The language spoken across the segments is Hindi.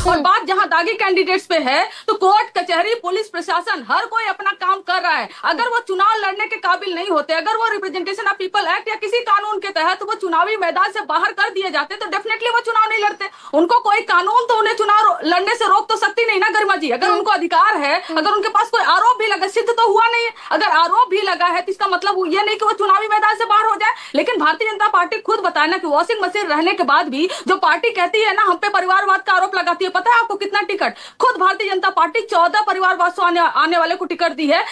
और बात जहां दागी कैंडिडेट्स पे है तो कोर्ट कचहरी पुलिस प्रशासन हर कोई अपना काम कर रहा है। अगर वो चुनाव लड़ने के काबिल नहीं होते, अगर वो रिप्रेजेंटेशन ऑफ पीपल एक्ट या किसी कानून के तहत वो चुनावी मैदान से बाहर कर दिए जाते तो डेफिनेटली वो चुनाव नहीं लड़ते। उनको कोई कानून तो उन्हें चुनाव लड़ने से रोक तो सकती नहीं ना गरिमा जी। अगर उनको अधिकार है, अगर उनके पास कोई आरोप भी लगा, सिद्ध तो हुआ नहीं है, अगर आरोप भी लगा है तो इसका मतलब ये नहीं कि वो चुनावी मैदान से बाहर हो जाए। लेकिन भारतीय जनता पार्टी खुद बताए ना कि वॉशिंग मशीन रहने के बाद भी जो पार्टी कहती है ना हम पे परिवारवाद का आरोप लगाती है। पता है आपको कितना टिकट? खुद भारतीय जनता पार्टी 14 परिवारवाद से आने वाले को टिकट दी है।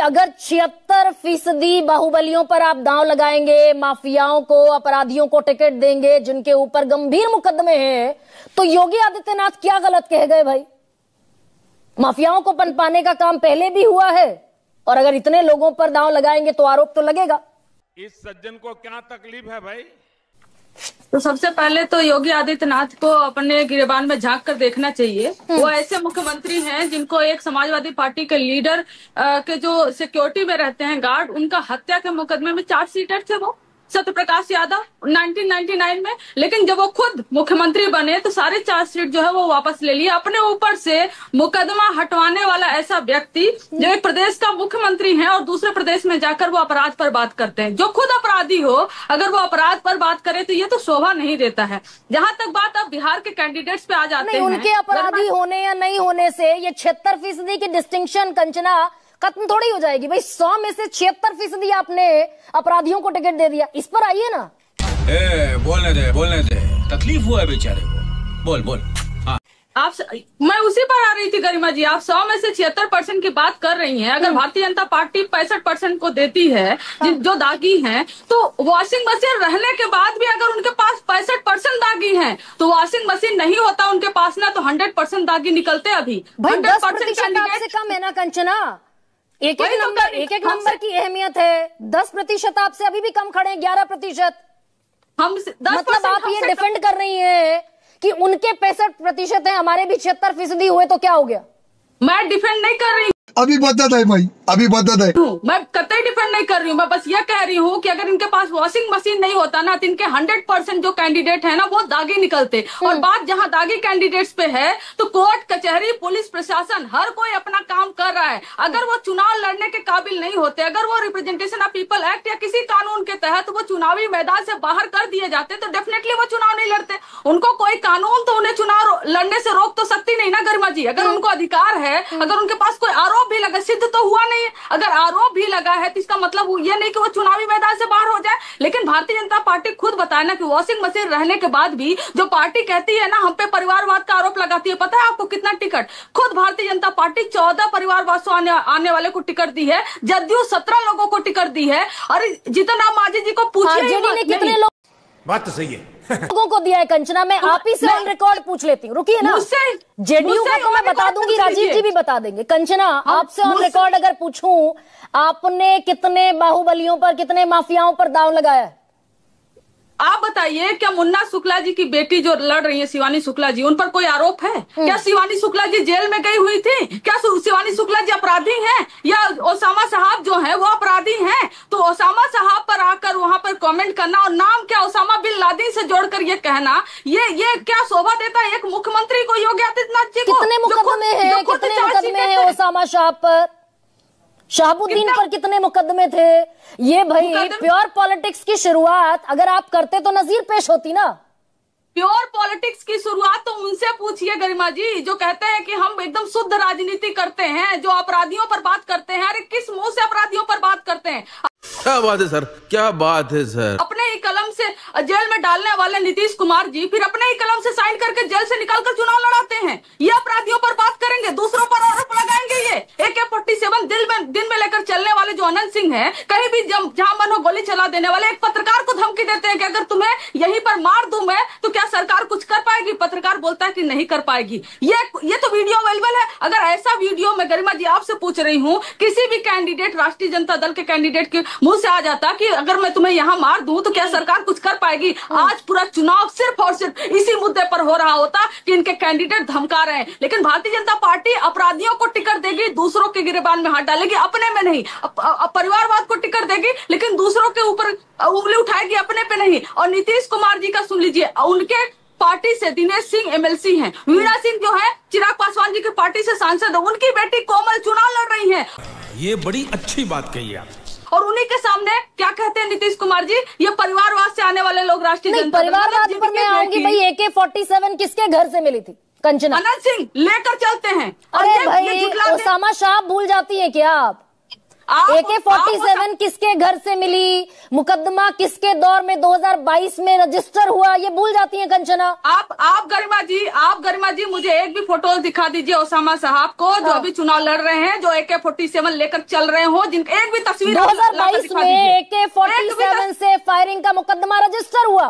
अगर 76% बाहुबलियों पर आप दांव लगाएंगे, माफियाओं को, अपराधियों को टिकट देंगे जिनके ऊपर गंभीर मुकदमे हैं, तो योगी आदित्यनाथ क्या गलत कह गए भाई? माफियाओं को पनपाने का काम पहले भी हुआ है और अगर इतने लोगों पर दांव लगाएंगे तो आरोप तो लगेगा। इस सज्जन को क्या तकलीफ है भाई? तो सबसे पहले तो योगी आदित्यनाथ को अपने गिरेबान में झांक कर देखना चाहिए। वो ऐसे मुख्यमंत्री हैं जिनको एक समाजवादी पार्टी के लीडर के जो सिक्योरिटी में रहते हैं गार्ड, उनका हत्या के मुकदमे में चार्जशीटर थे वो सत्यप्रकाश यादव 1999 में। लेकिन जब वो खुद मुख्यमंत्री बने तो सारे चार्जशीट जो है वो वापस ले लिए। अपने ऊपर से मुकदमा हटवाने वाला ऐसा व्यक्ति जो एक प्रदेश का मुख्यमंत्री है और दूसरे प्रदेश में जाकर वो अपराध पर बात करते हैं। जो खुद अपराधी हो अगर वो अपराध पर बात करे तो ये तो शोभा नहीं देता है। जहां तक बात अब बिहार के कैंडिडेट्स पे आ जाते हैं, उनके अपराधी होने या नहीं होने से ये 76% की डिस्टिंक्शन कंचना खत्म थोड़ी हो जाएगी भाई। 100 में से 76% आपने अपराधियों को टिकट दे दिया। इस पर आइए ना। बोलने दे, तकलीफ हुआ है बेचारे को। बोल हाँ। मैं उसी पर आ रही थी गरिमा जी। आप 100 में से 76% की बात कर रही हैं। अगर भारतीय जनता पार्टी 65% को देती है जो दागी हैं, तो वॉशिंग मशीन रहने के बाद भी अगर उनके पास 65% दागी हैं तो वॉशिंग मशीन नहीं होता उनके पास ना तो 100% दागी निकलते। अभी 100% आपसे कम है ना कंचना। एक एक नंबर की अहमियत है। 10% आपसे अभी भी कम खड़े हैं। 11% हम मतलब आप ये डिफेंड कर रही हैं कि उनके 65% है, हमारे भी 76% हुए तो क्या हो गया? मैं डिफेंड नहीं कर रही अभी बदत है भाई, अभी बदत है। मैं कतई डिफेंड नहीं कर रही हूँ। मैं बस ये कह रही हूँ कि अगर इनके पास वॉशिंग मशीन नहीं होता ना तो इनके 100% जो कैंडिडेट है ना वो दागी निकलते। और बात जहां दागी कैंडिडेट्स पे है तो कोर्ट कचहरी पुलिस प्रशासन हर कोई अपना काम कर रहा है। अगर वो चुनाव लड़ने के काबिल नहीं होते, अगर वो रिप्रेजेंटेशन ऑफ पीपल एक्ट या किसी कानून के तहत वो चुनावी मैदान से बाहर कर दिए जाते तो डेफिनेटली वो चुनाव नहीं लड़ते। उनको कोई कानून तो उन्हें चुनाव लड़ने से रोक तो सकती नहीं ना गरिमा जी। अगर उनको अधिकार है, अगर उनके पास कोई आरोप भी लगा, सिद्ध तो हुआ नहीं है, अगर आरोप भी लगा है तो इसका मतलब ये नहीं कि वो चुनावी मैदान से बाहर हो जाए। लेकिन भारतीय जनता पार्टी खुद बताए ना कि वॉशिंग मशीन रहने के बाद भी जो पार्टी कहती है ना हम पे परिवारवाद का आरोप लगाती है। पता है आपको कितना टिकट? खुद भारतीय जनता पार्टी 14 परिवारवाद से आने वाले को टिकट दी है। जदयू 17 लोगों को टिकट दी है। और जितना मांझी जी को पूछिए कितने लोग, बात तो सही है लोगों को दिया है कंचना। मैं आप ही से ऑन रिकॉर्ड पूछ लेती हूँ, रुकिए ना। जेडीयू का तो मैं बता दूंगी, राजीव जी भी बता देंगे। कंचना आपसे ऑन रिकॉर्ड अगर पूछूं, आपने कितने बाहुबलियों पर, कितने माफियाओं पर दांव लगाया है? आप बताइए, क्या मुन्ना शुक्ला जी की बेटी जो लड़ रही है शिवानी शुक्ला जी, उन पर कोई आरोप है? क्या शिवानी शुक्ला जी जेल में गई हुई थी? क्या शिवानी शुक्ला जी अपराधी हैं या ओसामा साहब जो हैं वो अपराधी हैं? तो ओसामा साहब पर आकर वहां पर कमेंट करना और नाम क्या ओसामा बिन लादेन से जोड़कर ये कहना, ये क्या शोभा देता है एक मुख्यमंत्री को, योगी आदित्यनाथ जी को? कितने मुकदमे हैं, कितने मुकदमे हैं ओसामा साहब पर, शहाबुद्दीन पर कितने मुकदमे थे? ये भाई प्योर पॉलिटिक्स की शुरुआत अगर आप करते तो नजीर पेश होती ना। प्योर पॉलिटिक्स की शुरुआत तो उनसे पूछिए गरिमा जी जो कहते हैं कि हम एकदम शुद्ध राजनीति करते हैं, जो अपराधियों पर बात करते हैं। अरे किस मुंह से अपराधियों पर बात करते हैं? क्या बात है सर, क्या बात है सर। अपने ही कलम से जेल में डालने वाले नीतीश कुमार जी फिर अपने ही कलम से साइन करके जेल से निकालकर चुनाव लड़ाते हैं। ये अपराधियों पर बात करेंगे, दूसरों पर आरोप लगाएंगे। ये AK-47 दिन में लेकर चलने वाले जो अनंत सिंह हैं, कहीं भी जहां मन हो गोली चला देने वाले, एक पत्रकार को धमकी देते हैं कि अगर तुम्हें यहीं पर मार दूं मैं तो क्या सरकार कुछ कर पाएगी? पत्रकार बोलता है कि नहीं कर पाएगी। ये तो वीडियो अवेलेबल है। अगर ऐसा वीडियो मैं गरिमा जी आपसे पूछ रही हूँ, किसी भी कैंडिडेट, राष्ट्रीय जनता दल के कैंडिडेट के मुंह से आ जाता कि अगर मैं तुम्हें यहाँ मार दूं तो क्या सरकार कुछ कर पाएगी? आज पूरा चुनाव सिर्फ और सिर्फ इसी मुद्दे पर हो रहा होता कि इनके कैंडिडेट धमका रहे हैं। लेकिन भारतीय जनता पार्टी अपराधियों को टिकट देगी, दूसरों के गिरेबान में हाथ डालेगी, अपने में नहीं। परिवारवाद को टिकट देगी लेकिन दूसरों के ऊपर उंगली उठाएगी, अपने पे नहीं। और नीतीश कुमार जी का सुन लीजिए, उनके पार्टी से दिनेश सिंह एमएलसी हैं, वीणा सिंह जो है चिराग पासवान जी की पार्टी से सांसद है, उनकी बेटी कोमल चुनाव लड़ रही है। ये बड़ी अच्छी बात कही आप। और उन्हीं के सामने क्या कहते हैं नीतीश कुमार जी, ये परिवारवाद से आने वाले लोग राष्ट्रीय नहीं, परिवारवाद पर मैं आऊंगी भाई। AK-47 किसके घर से मिली थी? कंचना अनंत सिंह लेकर चलते हैं। अरे भाई, ओसामा शाह भूल जाती हैं क्या आप? AK-47 किसके घर से मिली? मुकदमा किसके दौर में 2022 में रजिस्टर हुआ, ये भूल जाती हैं कंचना। आप गरिमा जी मुझे एक भी फोटो दिखा दीजिए ओसामा साहब को, जो अभी चुनाव लड़ रहे हैं, जो AK-47 लेकर चल रहे हो, जिनका एक भी तस्वीर 2022 में AK-47 से फायरिंग का मुकदमा रजिस्टर हुआ।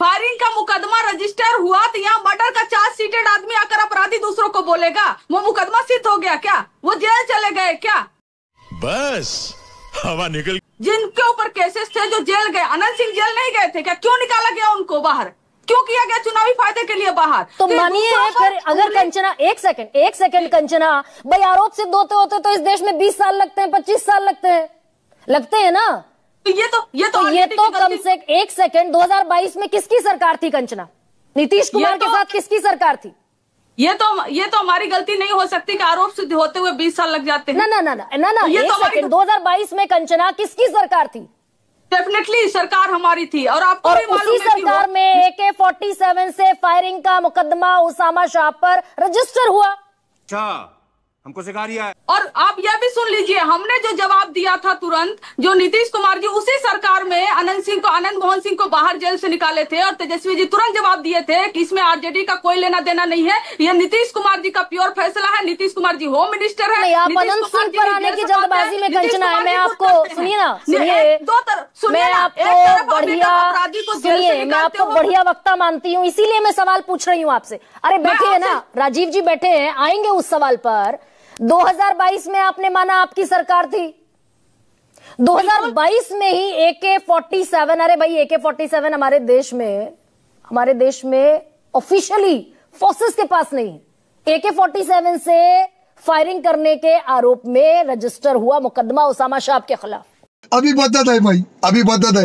फायरिंग का मुकदमा रजिस्टर हुआ तो यहाँ मर्डर का चार्ज शीटेड आदमी आकर अपराधी दूसरों को बोलेगा, वो मुकदमा सिद्ध हो गया क्या? वो जेल चले गए क्या? बस हवा निकल। जिनके ऊपर केसेस थे जो जेल गए, अनंत सिंह जेल नहीं गए थे क्या? क्यों निकाला गया उनको बाहर? क्यों किया गया चुनावी फायदे के लिए बाहर? तो मानिए फिर अगर कंचना, एक सेकंड कंचना भाई, आरोप सिद्ध होते होते तो इस देश में 20 साल लगते हैं, 25 साल लगते हैं ना? ये तो कम से एक सेकंड, 2022 में किसकी सरकार थी कंचना? नीतीश कुमार के साथ किसकी सरकार थी? ये तो हमारी गलती नहीं हो सकती कि आरोप सिद्ध होते हुए 20 साल लग जाते हैं। ना, एक सेकंड, 2022 में कंचना किसकी सरकार थी? डेफिनेटली सरकार हमारी थी। और आपको और उसी सरकार में AK-47 से फायरिंग का मुकदमा ओसामा शाह पर रजिस्टर हुआ। अच्छा, हमको सिखा रही है। और आप यह भी सुन लीजिए, हमने जो जवाब दिया था तुरंत, जो नीतीश कुमार जी उसी सरकार में आनंद मोहन सिंह को बाहर जेल से निकाले थे, और तेजस्वी जी तुरंत जवाब दिए थे कि इसमें आरजेडी का कोई लेना देना नहीं है, यह नीतीश कुमार जी का प्योर फैसला है। नीतीश कुमार जी होम मिनिस्टर है। आप अनंत सिंह पर आने की जल्दबाजी में कंचना है। मैं आपको मैं आपको बढ़िया वक्ता मानती हूँ, इसीलिए मैं सवाल पूछ रही हूँ आपसे। अरे बैठे हैं ना, राजीव जी बैठे हैं, आएंगे उस सवाल पर। 2022 में आपने माना आपकी सरकार थी, 2022 में ही AK-47, अरे भाई AK-47 हमारे देश में ऑफिशियली फोर्सेस के पास नहीं है। AK-47 से फायरिंग करने के आरोप में रजिस्टर हुआ मुकदमा ओसामा शाह के खिलाफ। अभी बदत है भाई, अभी बदत है।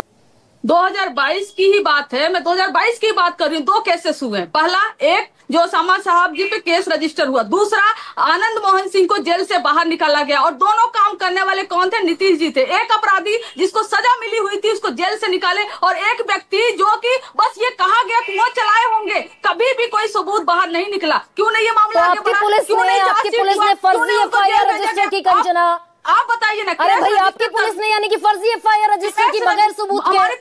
2022 की ही बात है, मैं 2022 की बात कर रही हूँ। 2 केसेस हुए। पहला, एक जो ओसामा साहब जी पे केस रजिस्टर हुआ, दूसरा आनंद मोहन सिंह को जेल से बाहर निकाला गया। और दोनों काम करने वाले कौन थे? नीतीश जी थे। एक अपराधी जिसको सजा मिली हुई थी, उसको जेल से निकाले, और एक व्यक्ति जो कि बस ये कहा गया कि वो चलाए होंगे, कभी भी कोई सबूत बाहर नहीं निकला। क्यों नहीं ये मामला आगे बढ़ा? आपकी पुलिस ने फर्जी FIR रजिस्टर की कंचना, आप बताइए ना। अरे भाई, आपकी पुलिस ने यानी कि फर्जी FIR रजिस्टर की बगैर सबूत के? हमारी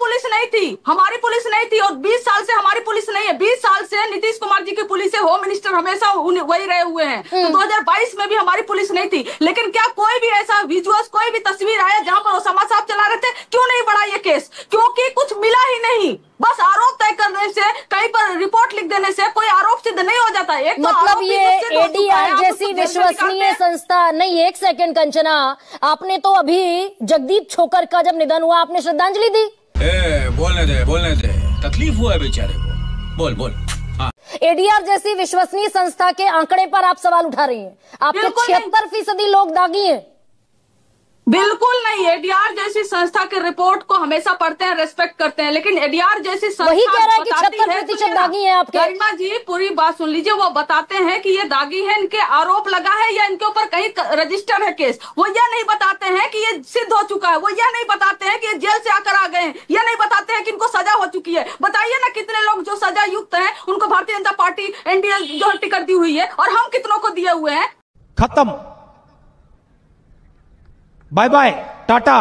पुलिस नहीं थी, और 20 साल से हमारी पुलिस नहीं है। 20 साल से नीतीश कुमार जी की पुलिस है, होम मिनिस्टर हमेशा वही रहे हुए हैं। तो 2022 में भी हमारी पुलिस नहीं थी। लेकिन क्या कोई भी ऐसा विजुअल्स, कोई भी तस्वीर आया जहां पर ओसामा साहब चला रहे थे? क्यों नहीं बढ़ा ये केस? क्योंकि कुछ मिला ही नहीं। बस आरोप तय करने से, कहीं पर रिपोर्ट लिख देने से कोई आरोप सिद्ध नहीं हो जाता। एक मतलब ये ADR जैसी विश्वसनीय संस्था नहीं। एक सेकंड कंचना, आपने तो अभी जगदीप छोकर का जब निधन हुआ, आपने श्रद्धांजलि दी। बोलने दे, तकलीफ हुआ है बेचारे को। बोल। हाँ। ADR जैसी विश्वसनीय संस्था के आंकड़े पर आप सवाल उठा रही हैं। आपके 76% लोग दागी हैं। बिल्कुल नहीं। ADR जैसी संस्था के रिपोर्ट को हमेशा पढ़ते हैं, रेस्पेक्ट करते हैं, लेकिन ADR जैसी संस्था वही कह रहा है कि 76% दागी हैं आपके। गरिमा जी पूरी बात सुन लीजिए। वो बताते हैं कि ये दागी है, इनके आरोप लगा है या इनके ऊपर कहीं रजिस्टर है केस। वो यह नहीं बताते हैं कि ये सिद्ध हो चुका है। वो यह नहीं बताते हैं कि ये जेल से आकर आ गए हैं। यह नहीं बताते हैं कि इनको सजा हो चुकी है। बताइए ना, कितने लोग जो सजा युक्त हैं उनको भारतीय जनता पार्टी NDA जो टिकट दी हुई है, और हम कितनों को दिए हुए हैं। खत्म, बाय बाय, टाटा।